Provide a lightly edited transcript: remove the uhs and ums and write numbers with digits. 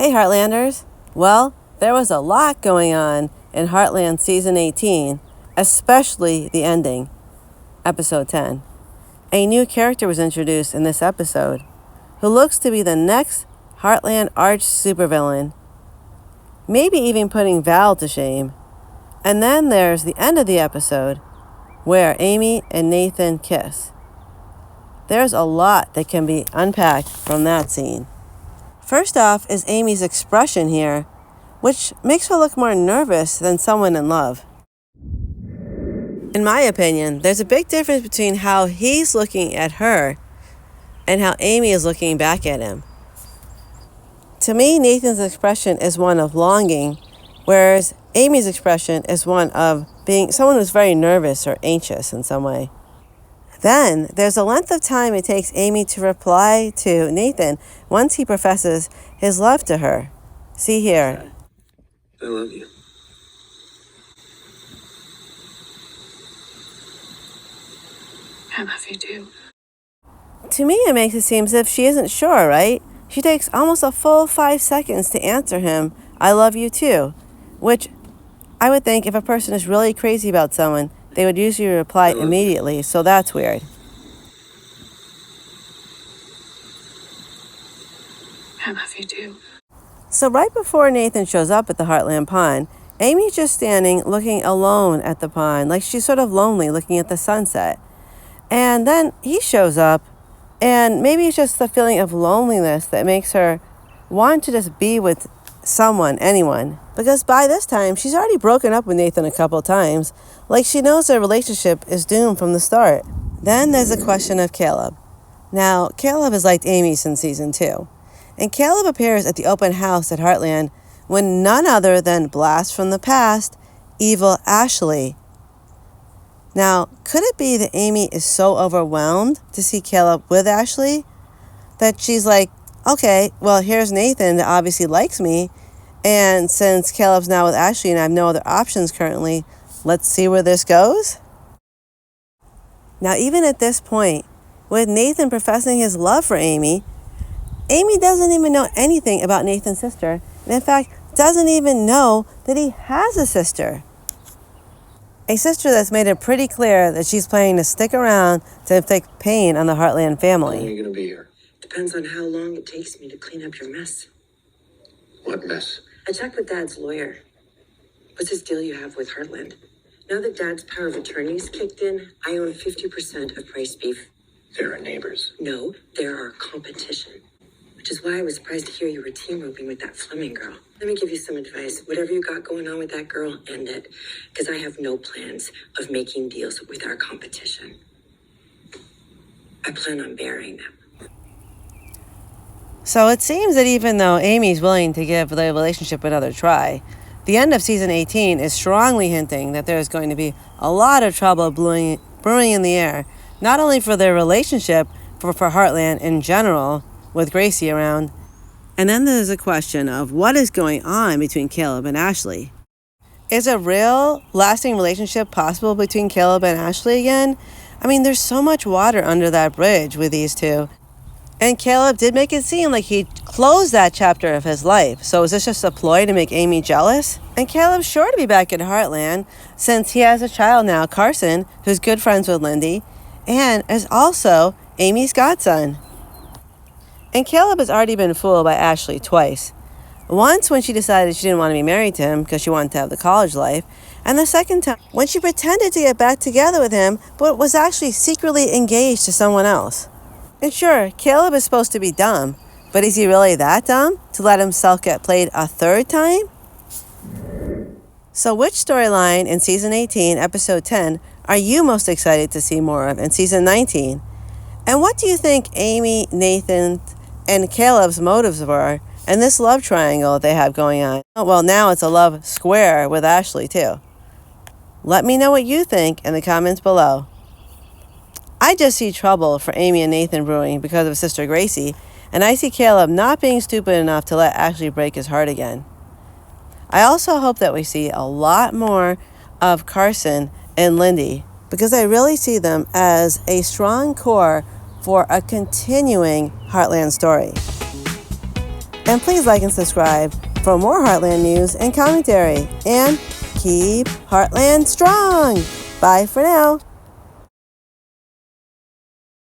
Hey Heartlanders! Well, there was a lot going on in Heartland Season 18, especially the ending, Episode 10. A new character was introduced in this episode, who looks to be the next Heartland arch supervillain, maybe even putting Val to shame. And then there's the end of the episode, where Amy and Nathan kiss. There's a lot that can be unpacked from that scene. First off is Amy's expression here, which makes her look more nervous than someone in love. In my opinion, there's a big difference between how he's looking at her and how Amy is looking back at him. To me, Nathan's expression is one of longing, whereas Amy's expression is one of being someone who's very nervous or anxious in some way. Then, there's a length of time it takes Amy to reply to Nathan once he professes his love to her. See here. I love you. I love you too. To me, it makes it seem as if she isn't sure, right? She takes almost a full 5 seconds to answer him, I love you too, which I would think if a person is really crazy about someone, they would usually reply immediately, so that's weird. I love you too. So right before Nathan shows up at the Heartland Pond, Amy's just standing looking alone at the pond, like she's sort of lonely looking at the sunset. And then he shows up, and maybe it's just the feeling of loneliness that makes her want to just be with someone, anyone. Because by this time, she's already broken up with Nathan a couple times, like she knows their relationship is doomed from the start. Then there's the question of Caleb. Now, Caleb has liked Amy since season 2. And Caleb appears at the open house at Heartland when none other than blast from the past, evil Ashley. Now, could it be that Amy is so overwhelmed to see Caleb with Ashley that she's like, okay, well, here's Nathan that obviously likes me, and since Caleb's now with Ashley and I have no other options currently, let's see where this goes? Now, even at this point, with Nathan professing his love for Amy, Amy doesn't even know anything about Nathan's sister, and in fact, doesn't even know that he has a sister. A sister that's made it pretty clear that she's planning to stick around to inflict pain on the Heartland family. How long are you going to be here? Depends on how long it takes me to clean up your mess. What mess? I checked with Dad's lawyer. What's this deal you have with Heartland? Now that Dad's power of attorney's kicked in, I own 50% of Price Beef. They're our neighbors. No, they're our competition. Which is why I was surprised to hear you were team roping with that Fleming girl. Let me give you some advice. Whatever you got going on with that girl, end it. Because I have no plans of making deals with our competition. I plan on burying them. So it seems that even though Amy's willing to give the relationship another try, the end of season 18 is strongly hinting that there's going to be a lot of trouble brewing in the air, not only for their relationship, but for Heartland in general, with Gracie around. And then there's a question of what is going on between Caleb and Ashley. Is a real, lasting relationship possible between Caleb and Ashley again? I mean, there's so much water under that bridge with these two. And Caleb did make it seem like he closed that chapter of his life. So is this just a ploy to make Amy jealous? And Caleb's sure to be back in Heartland since he has a child now, Carson, who's good friends with Lindy, and is also Amy's godson. And Caleb has already been fooled by Ashley twice. Once when she decided she didn't want to be married to him because she wanted to have the college life, and the second time when she pretended to get back together with him but was actually secretly engaged to someone else. And sure, Caleb is supposed to be dumb, but is he really that dumb to let himself get played a third time? So which storyline in Season 18, Episode 10, are you most excited to see more of in Season 19? And what do you think Amy, Nathan, and Caleb's motives were in this love triangle they have going on? Well, now it's a love square with Ashley, too. Let me know what you think in the comments below. I just see trouble for Amy and Nathan brewing because of Sister Gracie, and I see Caleb not being stupid enough to let Ashley break his heart again. I also hope that we see a lot more of Carson and Lindy, because I really see them as a strong core for a continuing Heartland story. And please like and subscribe for more Heartland news and commentary. And keep Heartland strong. Bye for now.